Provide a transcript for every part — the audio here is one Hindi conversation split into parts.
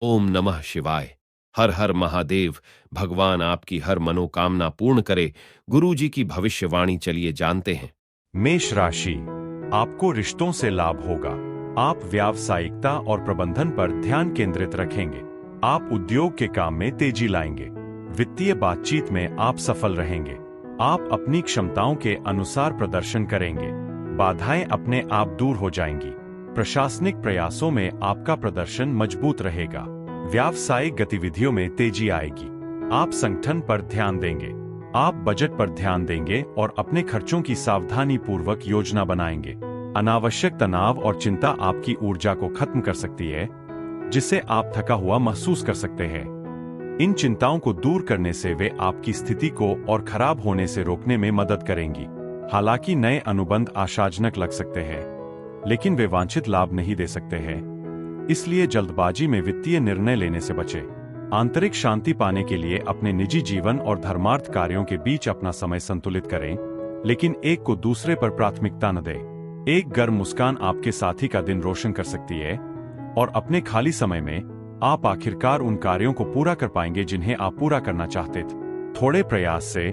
ओम नमः शिवाय। हर हर महादेव। भगवान आपकी हर मनोकामना पूर्ण करे। गुरु जी की भविष्यवाणी चलिए जानते हैं। मेष राशि, आपको रिश्तों से लाभ होगा। आप व्यावसायिकता और प्रबंधन पर ध्यान केंद्रित रखेंगे। आप उद्योग के काम में तेजी लाएंगे। वित्तीय बातचीत में आप सफल रहेंगे। आप अपनी क्षमताओं के अनुसार प्रदर्शन करेंगे। बाधाएं अपने आप दूर हो जाएंगी। प्रशासनिक प्रयासों में आपका प्रदर्शन मजबूत रहेगा। व्यावसायिक गतिविधियों में तेजी आएगी। आप संगठन पर ध्यान देंगे। आप बजट पर ध्यान देंगे और अपने खर्चों की सावधानी पूर्वक योजना बनाएंगे। अनावश्यक तनाव और चिंता आपकी ऊर्जा को खत्म कर सकती है, जिससे आप थका हुआ महसूस कर सकते हैं। इन चिंताओं को दूर करने से वे आपकी स्थिति को और खराब होने से रोकने में मदद करेंगी। हालांकि नए अनुबंध आशाजनक लग सकते हैं, लेकिन वे वांछित लाभ नहीं दे सकते हैं। इसलिए जल्दबाजी में वित्तीय निर्णय लेने से बचें। आंतरिक शांति पाने के लिए अपने निजी जीवन और धर्मार्थ कार्यों के बीच अपना समय संतुलित करें, लेकिन एक को दूसरे पर प्राथमिकता न दें। एक गर्म मुस्कान आपके साथी का दिन रोशन कर सकती है और अपने खाली समय में आप आखिरकार उन कार्यों को पूरा कर पाएंगे जिन्हें आप पूरा करना चाहते थे। थोड़े प्रयास से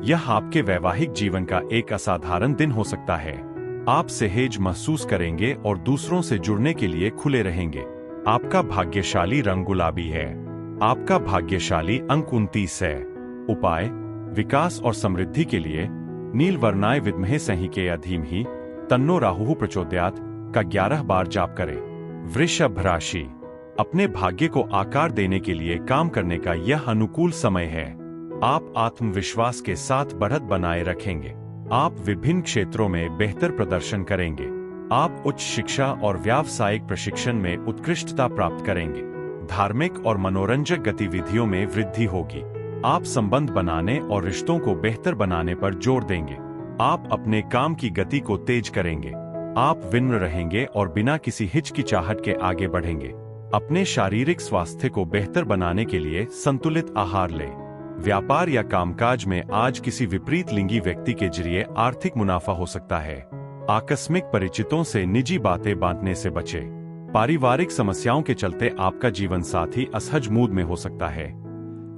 यह आपके वैवाहिक जीवन का एक असाधारण दिन हो सकता है। आप सहज महसूस करेंगे और दूसरों से जुड़ने के लिए खुले रहेंगे। आपका भाग्यशाली रंग गुलाबी है। आपका भाग्यशाली अंक 29 है। उपाय, विकास और समृद्धि के लिए नील वर्णाय विद्महे संहिके धीमहि तन्नो राहुः प्रचोदयात् का 11 बार जाप करें। वृषभ राशि, अपने भाग्य को आकार देने के लिए काम करने का यह अनुकूल समय है। आप आत्मविश्वास के साथ बढ़त बनाए रखेंगे। आप विभिन्न क्षेत्रों में बेहतर प्रदर्शन करेंगे। आप उच्च शिक्षा और व्यावसायिक प्रशिक्षण में उत्कृष्टता प्राप्त करेंगे। धार्मिक और मनोरंजक गतिविधियों में वृद्धि होगी। आप संबंध बनाने और रिश्तों को बेहतर बनाने पर जोर देंगे। आप अपने काम की गति को तेज करेंगे। आप विनम्र रहेंगे और बिना किसी हिचकिचाहट के आगे बढ़ेंगे। अपने शारीरिक स्वास्थ्य को बेहतर बनाने के लिए संतुलित आहार लें। व्यापार या कामकाज में आज किसी विपरीत लिंगी व्यक्ति के जरिए आर्थिक मुनाफा हो सकता है। आकस्मिक परिचितों से निजी बातें बांटने से बचें। पारिवारिक समस्याओं के चलते आपका जीवन साथी असहज मूड में हो सकता है।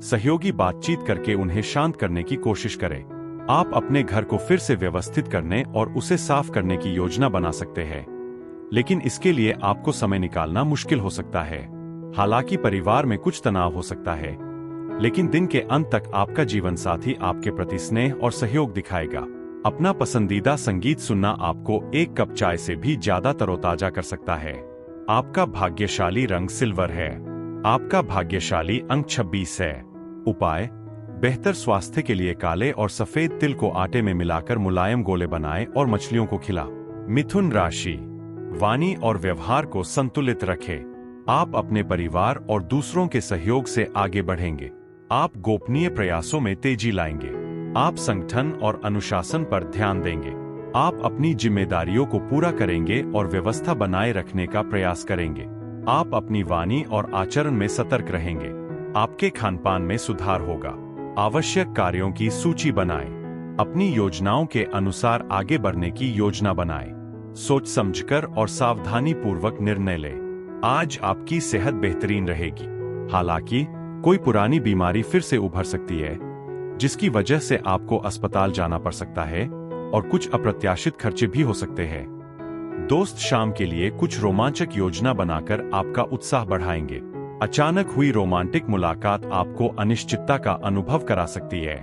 सहयोगी बातचीत करके उन्हें शांत करने की कोशिश करें। आप अपने घर को फिर से व्यवस्थित करने और उसे साफ करने की योजना बना सकते हैं, लेकिन इसके लिए आपको समय निकालना मुश्किल हो सकता है। हालांकि परिवार में कुछ तनाव हो सकता है, लेकिन दिन के अंत तक आपका जीवन साथी आपके प्रति स्नेह और सहयोग दिखाएगा। अपना पसंदीदा संगीत सुनना आपको एक कप चाय से भी ज्यादा तरोताजा कर सकता है। आपका भाग्यशाली रंग सिल्वर है। आपका भाग्यशाली अंक 26 है। उपाय, बेहतर स्वास्थ्य के लिए काले और सफेद तिल को आटे में मिलाकर मुलायम गोले बनाएं और मछलियों को खिला। मिथुन राशि, वाणी और व्यवहार को संतुलित रखें। आप अपने परिवार और दूसरों के सहयोग से आगे बढ़ेंगे। आप गोपनीय प्रयासों में तेजी लाएंगे। आप संगठन और अनुशासन पर ध्यान देंगे। आप अपनी जिम्मेदारियों को पूरा करेंगे और व्यवस्था बनाए रखने का प्रयास करेंगे। आप अपनी वाणी और आचरण में सतर्क रहेंगे। आपके खानपान में सुधार होगा। आवश्यक कार्यों की सूची बनाएं। अपनी योजनाओं के अनुसार आगे बढ़ने की योजना बनाएं। सोच समझकर और सावधानी पूर्वक निर्णय लें। आज आपकी सेहत बेहतरीन रहेगी। हालांकि कोई पुरानी बीमारी फिर से उभर सकती है, जिसकी वजह से आपको अस्पताल जाना पड़ सकता है और कुछ अप्रत्याशित खर्चे भी हो सकते हैं। दोस्त शाम के लिए कुछ रोमांचक योजना बनाकर आपका उत्साह बढ़ाएंगे। अचानक हुई रोमांटिक मुलाकात आपको अनिश्चितता का अनुभव करा सकती है।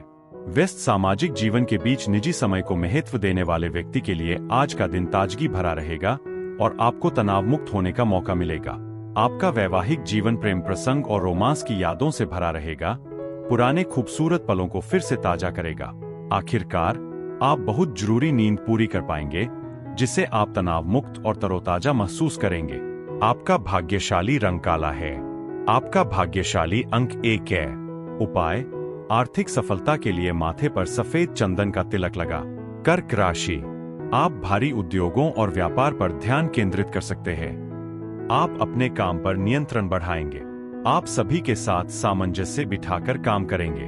व्यस्त सामाजिक जीवन के बीच निजी समय को महत्व देने वाले व्यक्ति के लिए आज का दिन ताजगी भरा रहेगा और आपको तनाव मुक्त होने का मौका मिलेगा। आपका वैवाहिक जीवन प्रेम प्रसंग और रोमांस की यादों से भरा रहेगा। पुराने खूबसूरत पलों को फिर से ताजा करेगा। आखिरकार आप बहुत जरूरी नींद पूरी कर पाएंगे, जिससे आप तनाव मुक्त और तरोताजा महसूस करेंगे। आपका भाग्यशाली रंग काला है। आपका भाग्यशाली अंक 1 है। उपाय, आर्थिक सफलता के लिए माथे पर सफेद चंदन का तिलक लगा। कर्क राशि, आप भारी उद्योगों और व्यापार पर ध्यान केंद्रित कर सकते हैं। आप अपने काम पर नियंत्रण बढ़ाएंगे। आप सभी के साथ सामंजस्य बिठाकर काम करेंगे।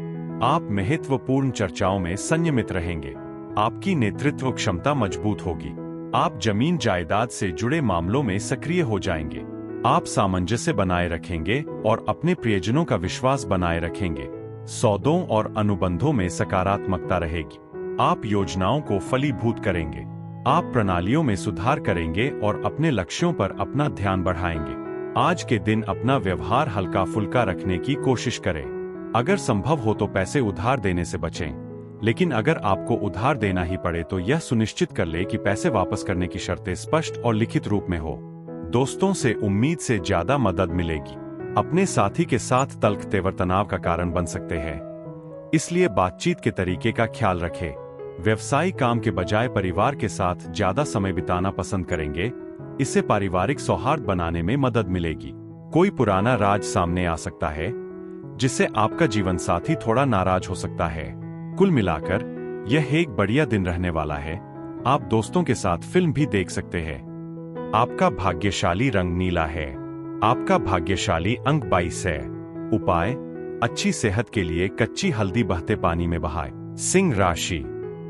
आप महत्वपूर्ण चर्चाओं में संयमित रहेंगे। आपकी नेतृत्व क्षमता मजबूत होगी। आप जमीन जायदाद से जुड़े मामलों में सक्रिय हो जाएंगे। आप सामंजस्य बनाए रखेंगे और अपने प्रियजनों का विश्वास बनाए रखेंगे। सौदों और अनुबंधों में सकारात्मकता रहेगी। आप योजनाओं को फलीभूत करेंगे। आप प्रणालियों में सुधार करेंगे और अपने लक्ष्यों पर अपना ध्यान बढ़ाएंगे। आज के दिन अपना व्यवहार हल्का फुल्का रखने की कोशिश करें। अगर संभव हो तो पैसे उधार देने से बचें, लेकिन अगर आपको उधार देना ही पड़े तो यह सुनिश्चित कर ले कि पैसे वापस करने की शर्तें स्पष्ट और लिखित रूप में हो। दोस्तों से उम्मीद से ज्यादा मदद मिलेगी। अपने साथी के साथ तल्ख तेवर तनाव का कारण बन सकते हैं, इसलिए बातचीत के तरीके का ख्याल रखें। व्यवसायिक काम के बजाय परिवार के साथ ज्यादा समय बिताना पसंद करेंगे। इससे पारिवारिक सौहार्द बनाने में मदद मिलेगी। कोई पुराना राज सामने आ सकता है, जिससे आपका जीवन साथी थोड़ा नाराज हो सकता है। कुल मिलाकर यह एक बढ़िया दिन रहने वाला है। आप दोस्तों के साथ फिल्म भी देख सकते हैं। आपका भाग्यशाली रंग नीला है। आपका भाग्यशाली अंक 22 है। उपाय, अच्छी सेहत के लिए कच्ची हल्दी बहते पानी में बहाएं। सिंह राशि,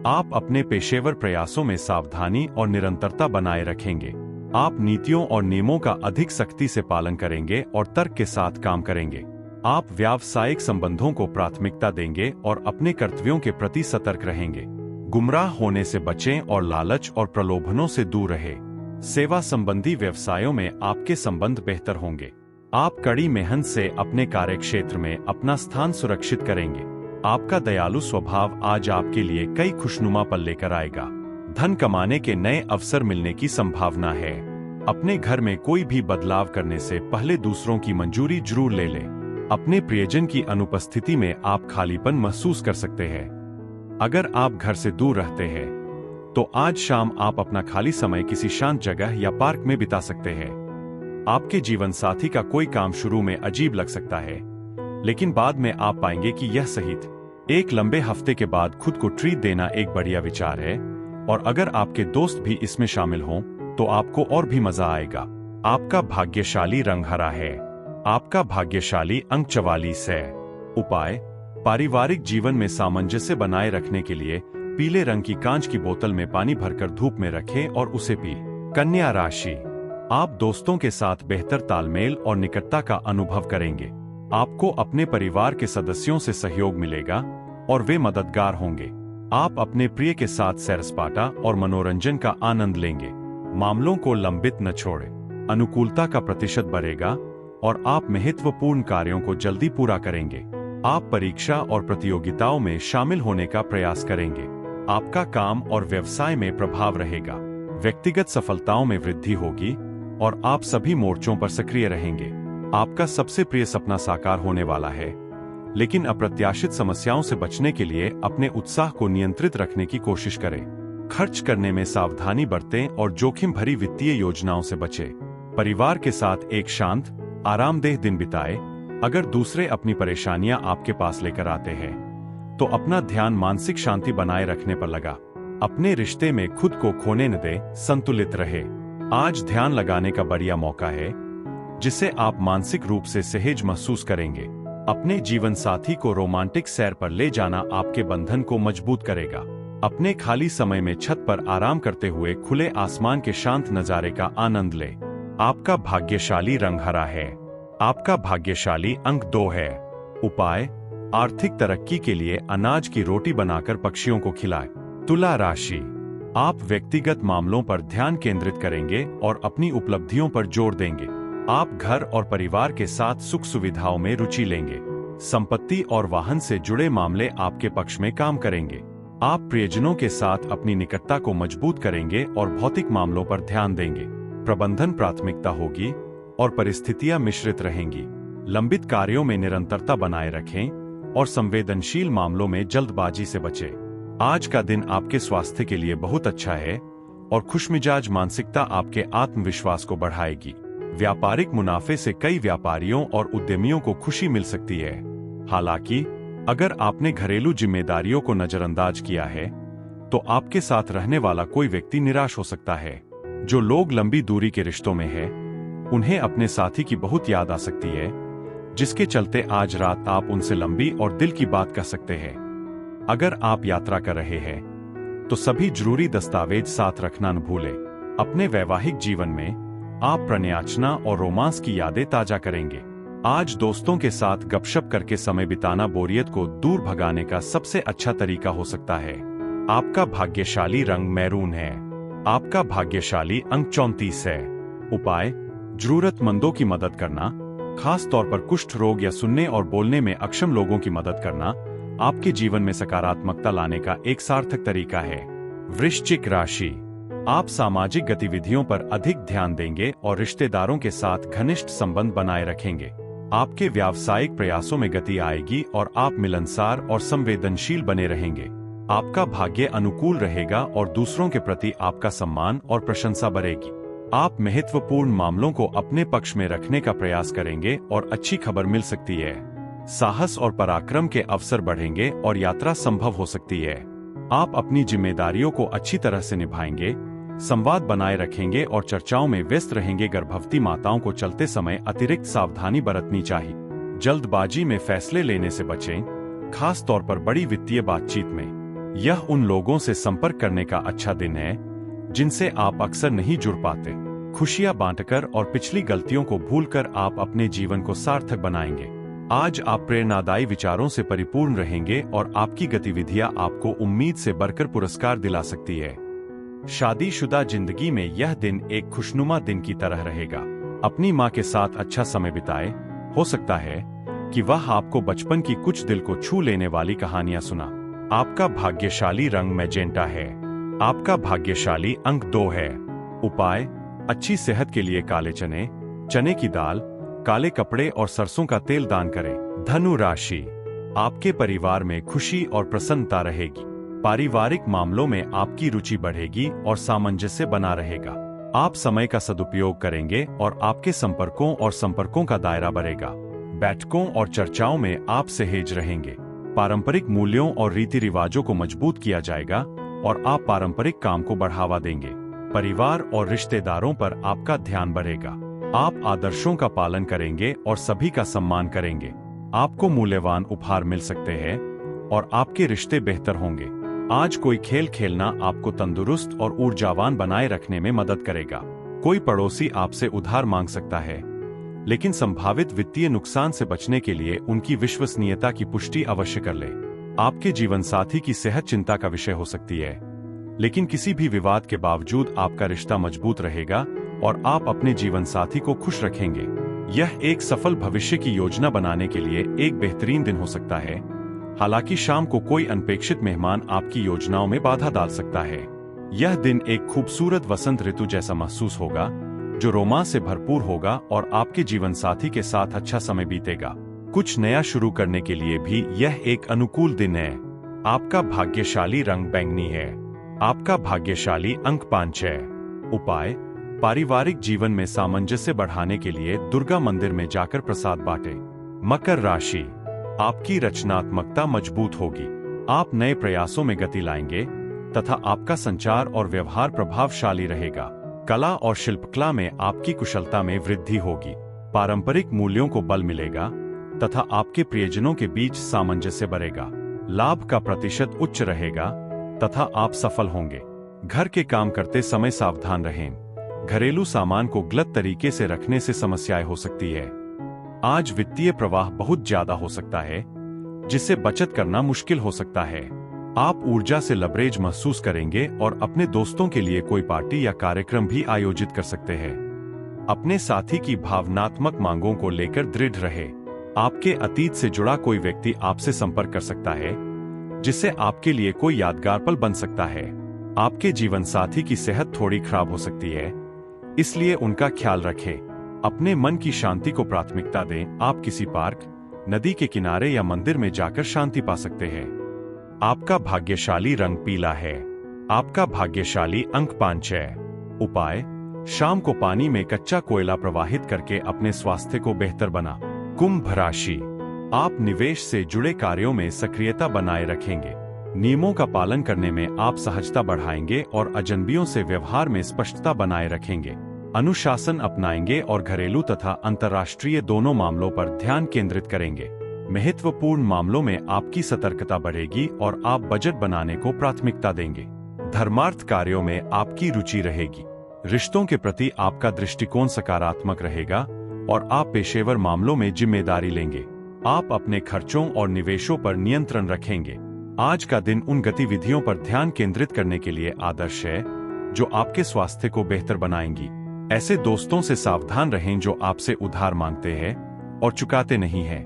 आप अपने पेशेवर प्रयासों में सावधानी और निरंतरता बनाए रखेंगे। आप नीतियों और नियमों का अधिक सख्ती से पालन करेंगे और तर्क के साथ काम करेंगे। आप व्यावसायिक संबंधों को प्राथमिकता देंगे और अपने कर्तव्यों के प्रति सतर्क रहेंगे। गुमराह होने से बचें और लालच और प्रलोभनों से दूर रहें। सेवा संबंधी व्यवसायों में आपके संबंध बेहतर होंगे। आप कड़ी मेहनत से अपने कार्यक्षेत्र में अपना स्थान सुरक्षित करेंगे। आपका दयालु स्वभाव आज आपके लिए कई खुशनुमा पल लेकर आएगा। धन कमाने के नए अवसर मिलने की संभावना है। अपने घर में कोई भी बदलाव करने से पहले दूसरों की मंजूरी जरूर ले लें। अपने प्रियजन की अनुपस्थिति में आप खालीपन महसूस कर सकते हैं। अगर आप घर से दूर रहते हैं तो आज शाम आप अपना खाली समय किसी शांत जगह या पार्क में बिता सकते हैं। आपके जीवन साथी का कोई काम शुरू में अजीब लग सकता है, लेकिन बाद में आप पाएंगे कि यह सही था। एक लंबे हफ्ते के बाद खुद को ट्रीट देना एक बढ़िया विचार है, और अगर आपके दोस्त भी इसमें शामिल हों तो आपको और भी मजा आएगा। आपका भाग्यशाली रंग हरा है। आपका भाग्यशाली अंक 44 है। उपाय, पारिवारिक जीवन में सामंजस्य बनाए रखने के लिए पीले रंग की कांच की बोतल में पानी भरकर धूप में रखें और उसे पी। कन्या राशि, आप दोस्तों के साथ बेहतर तालमेल और निकटता का अनुभव करेंगे। आपको अपने परिवार के सदस्यों से सहयोग मिलेगा और वे मददगार होंगे। आप अपने प्रिय के साथ सैर सपाटा और मनोरंजन का आनंद लेंगे। मामलों को लंबित न छोड़ें। अनुकूलता का प्रतिशत बढ़ेगा और आप महत्वपूर्ण कार्यों को जल्दी पूरा करेंगे। आप परीक्षा और प्रतियोगिताओं में शामिल होने का प्रयास करेंगे। आपका काम और व्यवसाय में प्रभाव रहेगा। व्यक्तिगत सफलताओं में वृद्धि होगी और आप सभी मोर्चों पर सक्रिय रहेंगे। आपका सबसे प्रिय सपना साकार होने वाला है, लेकिन अप्रत्याशित समस्याओं से बचने के लिए अपने उत्साह को नियंत्रित रखने की कोशिश करें। खर्च करने में सावधानी बरतें और जोखिम भरी वित्तीय योजनाओं से बचें। परिवार के साथ एक शांत, आरामदेह दिन बिताएं। अगर दूसरे अपनी परेशानियां आपके पास लेकर आते हैं तो अपना ध्यान मानसिक शांति बनाए रखने पर लगा। अपने रिश्ते में खुद को खोने न दें, संतुलित रहे। आज ध्यान लगाने का बढ़िया मौका है, जिससे आप मानसिक रूप से सहज महसूस करेंगे। अपने जीवन साथी को रोमांटिक सैर पर ले जाना आपके बंधन को मजबूत करेगा। अपने खाली समय में छत पर आराम करते हुए खुले आसमान के शांत नजारे का आनंद लें। आपका भाग्यशाली रंग हरा है। आपका भाग्यशाली अंक 2 है। उपाय, आर्थिक तरक्की के लिए अनाज की रोटी बनाकर पक्षियों को खिलाएं। तुला राशि, आप व्यक्तिगत मामलों पर ध्यान केंद्रित करेंगे और अपनी उपलब्धियों पर जोर देंगे। आप घर और परिवार के साथ सुख सुविधाओं में रुचि लेंगे। संपत्ति और वाहन से जुड़े मामले आपके पक्ष में काम करेंगे। आप प्रियजनों के साथ अपनी निकटता को मजबूत करेंगे और भौतिक मामलों पर ध्यान देंगे। प्रबंधन प्राथमिकता होगी और परिस्थितियां मिश्रित रहेंगी। लंबित कार्यों में निरंतरता बनाए रखें और संवेदनशील मामलों में जल्दबाजी से बचें। आज का दिन आपके स्वास्थ्य के लिए बहुत अच्छा है और खुशमिजाज मानसिकता आपके आत्मविश्वास को बढ़ाएगी। व्यापारिक मुनाफे से कई व्यापारियों और उद्यमियों को खुशी मिल सकती है। हालांकि अगर आपने घरेलू जिम्मेदारियों को नजरअंदाज किया है तो आपके साथ रहने वाला कोई व्यक्ति निराश हो सकता है। जो लोग लंबी दूरी के रिश्तों में हैं, उन्हें अपने साथी की बहुत याद आ सकती है, जिसके चलते आज रात आप उनसे लंबी और दिल की बात कह सकते हैं। अगर आप यात्रा कर रहे हैं तो सभी जरूरी दस्तावेज साथ रखना न भूलें। अपने वैवाहिक जीवन में आप प्रणयार्चना और रोमांस की यादें ताजा करेंगे। आज दोस्तों के साथ गपशप करके समय बिताना बोरियत को दूर भगाने का सबसे अच्छा तरीका हो सकता है। आपका भाग्यशाली रंग मैरून है। आपका भाग्यशाली अंक 34 है। उपाय: जरूरतमंदों की मदद करना, खास तौर पर कुष्ठ रोग या सुनने और बोलने में अक्षम लोगों की मदद करना आपके जीवन में सकारात्मकता लाने का एक सार्थक तरीका है। वृश्चिक राशि, आप सामाजिक गतिविधियों पर अधिक ध्यान देंगे और रिश्तेदारों के साथ घनिष्ठ संबंध बनाए रखेंगे। आपके व्यावसायिक प्रयासों में गति आएगी और आप मिलनसार और संवेदनशील बने रहेंगे। आपका भाग्य अनुकूल रहेगा और दूसरों के प्रति आपका सम्मान और प्रशंसा बढ़ेगी। आप महत्वपूर्ण मामलों को अपने पक्ष में रखने का प्रयास करेंगे और अच्छी खबर मिल सकती है। साहस और पराक्रम के अवसर बढ़ेंगे और यात्रा संभव हो सकती है। आप अपनी जिम्मेदारियों को अच्छी तरह से निभाएंगे, संवाद बनाए रखेंगे और चर्चाओं में व्यस्त रहेंगे। गर्भवती माताओं को चलते समय अतिरिक्त सावधानी बरतनी चाहिए। जल्दबाजी में फैसले लेने से बचें, खास तौर पर बड़ी वित्तीय बातचीत में। यह उन लोगों से संपर्क करने का अच्छा दिन है जिनसे आप अक्सर नहीं जुड़ पाते। खुशियां बांटकर और पिछली गलतियों को भूलकर आप अपने जीवन को सार्थक बनाएंगे। आज आप प्रेरणादायी विचारों से परिपूर्ण रहेंगे और आपकी गतिविधियां आपको उम्मीद से बढ़कर पुरस्कार दिला सकती है। शादीशुदा जिंदगी में यह दिन एक खुशनुमा दिन की तरह रहेगा। अपनी मां के साथ अच्छा समय बिताएं। हो सकता है कि वह आपको बचपन की कुछ दिल को छू लेने वाली कहानियां सुना। आपका भाग्यशाली रंग मैजेंटा है। आपका भाग्यशाली अंक 2 है। उपाय: अच्छी सेहत के लिए काले चने, चने की दाल, काले कपड़े और सरसों का तेल दान करें। धनु राशि, आपके परिवार में खुशी और प्रसन्नता रहेगी। पारिवारिक मामलों में आपकी रुचि बढ़ेगी और सामंजस्य बना रहेगा। आप समय का सदुपयोग करेंगे और आपके संपर्कों का दायरा बढ़ेगा। बैठकों और चर्चाओं में आप सहेज रहेंगे। पारंपरिक मूल्यों और रीति रिवाजों को मजबूत किया जाएगा और आप पारंपरिक काम को बढ़ावा देंगे। परिवार और रिश्तेदारों पर आपका ध्यान बढ़ेगा। आप आदर्शों का पालन करेंगे और सभी का सम्मान करेंगे। आपको मूल्यवान उपहार मिल सकते हैं और आपके रिश्ते बेहतर होंगे। आज कोई खेल खेलना आपको तंदुरुस्त और ऊर्जावान बनाए रखने में मदद करेगा। कोई पड़ोसी आपसे उधार मांग सकता है, लेकिन संभावित वित्तीय नुकसान से बचने के लिए उनकी विश्वसनीयता की पुष्टि अवश्य कर ले। आपके जीवन साथी की सेहत चिंता का विषय हो सकती है, लेकिन किसी भी विवाद के बावजूद आपका रिश्ता मजबूत रहेगा और आप अपने जीवन साथी को खुश रखेंगे। यह एक सफल भविष्य की योजना बनाने के लिए एक बेहतरीन दिन हो सकता है। हालांकि शाम को कोई अनपेक्षित मेहमान आपकी योजनाओं में बाधा डाल सकता है। यह दिन एक खूबसूरत वसंत ऋतु जैसा महसूस होगा, जो रोमांच से भरपूर होगा और आपके जीवन साथी के साथ अच्छा समय बीतेगा। कुछ नया शुरू करने के लिए भी यह एक अनुकूल दिन है। आपका भाग्यशाली रंग बैंगनी है। आपका भाग्यशाली अंक 5 है। उपाय: पारिवारिक जीवन में सामंजस्य बढ़ाने के लिए दुर्गा मंदिर में जाकर प्रसाद बांटे। मकर राशि, आपकी रचनात्मकता मजबूत होगी। आप नए प्रयासों में गति लाएंगे तथा आपका संचार और व्यवहार प्रभावशाली रहेगा। कला और शिल्पकला में आपकी कुशलता में वृद्धि होगी। पारंपरिक मूल्यों को बल मिलेगा तथा आपके प्रियजनों के बीच सामंजस्य बढ़ेगा। लाभ का प्रतिशत उच्च रहेगा तथा आप सफल होंगे। घर के काम करते समय सावधान रहें। घरेलू सामान को गलत तरीके से रखने से समस्याएं हो सकती है। आज वित्तीय प्रवाह बहुत ज्यादा हो सकता है, जिससे बचत करना मुश्किल हो सकता है। आप ऊर्जा से लबरेज महसूस करेंगे और अपने दोस्तों के लिए कोई पार्टी या कार्यक्रम भी आयोजित कर सकते हैं। अपने साथी की भावनात्मक मांगों को लेकर दृढ़ रहे। आपके अतीत से जुड़ा कोई व्यक्ति आपसे संपर्क कर सकता है, जिससे आपके लिए कोई यादगार पल बन सकता है। आपके जीवन साथी की सेहत थोड़ी खराब हो सकती है, इसलिए उनका ख्याल रखें। अपने मन की शांति को प्राथमिकता दें। आप किसी पार्क, नदी के किनारे या मंदिर में जाकर शांति पा सकते हैं। आपका भाग्यशाली रंग पीला है। आपका भाग्यशाली अंक 5 है। उपाय: शाम को पानी में कच्चा कोयला प्रवाहित करके अपने स्वास्थ्य को बेहतर बना। कुंभ राशि, आप निवेश से जुड़े कार्यों में सक्रियता बनाए रखेंगे। नियमों का पालन करने में आप सहजता बढ़ाएंगे और अजनबियों से व्यवहार में स्पष्टता बनाए रखेंगे। अनुशासन अपनाएंगे और घरेलू तथा अंतर्राष्ट्रीय दोनों मामलों पर ध्यान केंद्रित करेंगे। महत्वपूर्ण मामलों में आपकी सतर्कता बढ़ेगी और आप बजट बनाने को प्राथमिकता देंगे। धर्मार्थ कार्यों में आपकी रुचि रहेगी। रिश्तों के प्रति आपका दृष्टिकोण सकारात्मक रहेगा और आप पेशेवर मामलों में जिम्मेदारी लेंगे। आप अपने खर्चों और निवेशों पर नियंत्रण रखेंगे। आज का दिन उन गतिविधियों पर ध्यान केंद्रित करने के लिए आदर्श है जो आपके स्वास्थ्य को बेहतर बनाएंगी। ऐसे दोस्तों से सावधान रहें जो आपसे उधार मांगते हैं और चुकाते नहीं हैं।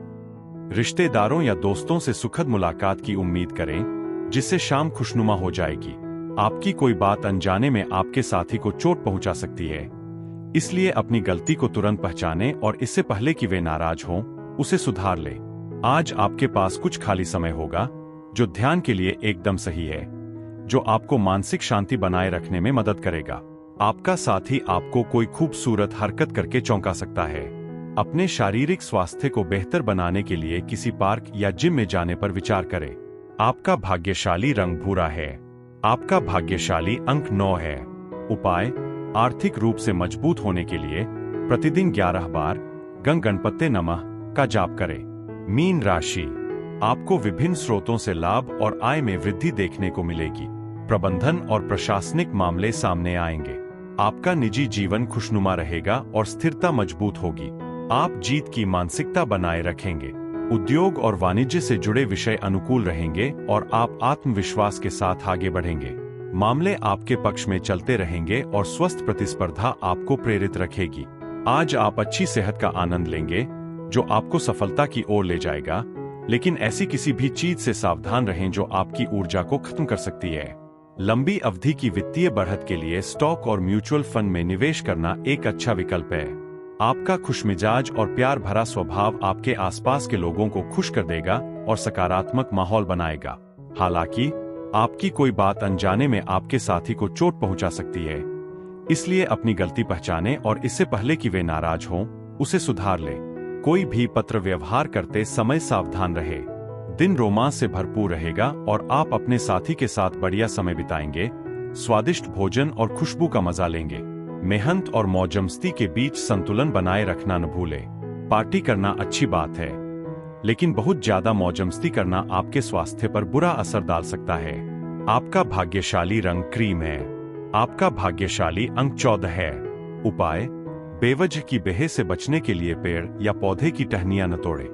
रिश्तेदारों या दोस्तों से सुखद मुलाकात की उम्मीद करें, जिससे शाम खुशनुमा हो जाएगी। आपकी कोई बात अनजाने में आपके साथी को चोट पहुंचा सकती है, इसलिए अपनी गलती को तुरंत पहचानें और इससे पहले कि वे नाराज हों, उसे सुधार लें। आज आपके पास कुछ खाली समय होगा जो ध्यान के लिए एकदम सही है, जो आपको मानसिक शांति बनाए रखने में मदद करेगा। आपका साथी आपको कोई खूबसूरत हरकत करके चौंका सकता है। अपने शारीरिक स्वास्थ्य को बेहतर बनाने के लिए किसी पार्क या जिम में जाने पर विचार करें। आपका भाग्यशाली रंग भूरा है। आपका भाग्यशाली अंक 9 है। उपाय: आर्थिक रूप से मजबूत होने के लिए प्रतिदिन 11 बार गंग गणपते नमः का जाप करें। मीन राशि: आपको विभिन्न स्रोतों से लाभ और आय में वृद्धि देखने को मिलेगी। प्रबंधन और प्रशासनिक मामले सामने आएंगे। आपका निजी जीवन खुशनुमा रहेगा और स्थिरता मजबूत होगी। आप जीत की मानसिकता बनाए रखेंगे। उद्योग और वाणिज्य से जुड़े विषय अनुकूल रहेंगे और आप आत्मविश्वास के साथ आगे बढ़ेंगे। मामले आपके पक्ष में चलते रहेंगे और स्वस्थ प्रतिस्पर्धा आपको प्रेरित रखेगी। आज आप अच्छी सेहत का आनंद लेंगे, जो आपको सफलता की ओर ले जाएगा, लेकिन ऐसी किसी भी चीज से सावधान रहें जो आपकी ऊर्जा को खत्म कर सकती है। लंबी अवधि की वित्तीय बढ़त के लिए स्टॉक और म्यूचुअल फंड में निवेश करना एक अच्छा विकल्प है। आपका खुशमिजाज और प्यार भरा स्वभाव आपके आसपास के लोगों को खुश कर देगा और सकारात्मक माहौल बनाएगा। हालांकि आपकी कोई बात अनजाने में आपके साथी को चोट पहुंचा सकती है, इसलिए अपनी गलती पहचानें और इससे पहले कि वे नाराज हों, उसे सुधार लें। कोई भी पत्र व्यवहार करते समय सावधान रहे। दिन रोमांच से भरपूर रहेगा और आप अपने साथी के साथ बढ़िया समय बिताएंगे, स्वादिष्ट भोजन और खुशबू का मजा लेंगे। मेहनत और मौजमस्ती के बीच संतुलन बनाए रखना न भूलें। पार्टी करना अच्छी बात है, लेकिन बहुत ज्यादा मौजमस्ती करना आपके स्वास्थ्य पर बुरा असर डाल सकता है। आपका भाग्यशाली रंग क्रीम है। आपका भाग्यशाली अंक 14 है। उपाय: बेवजह की बेहे से बचने के लिए पेड़ या पौधे की टहनियां न तोड़ें।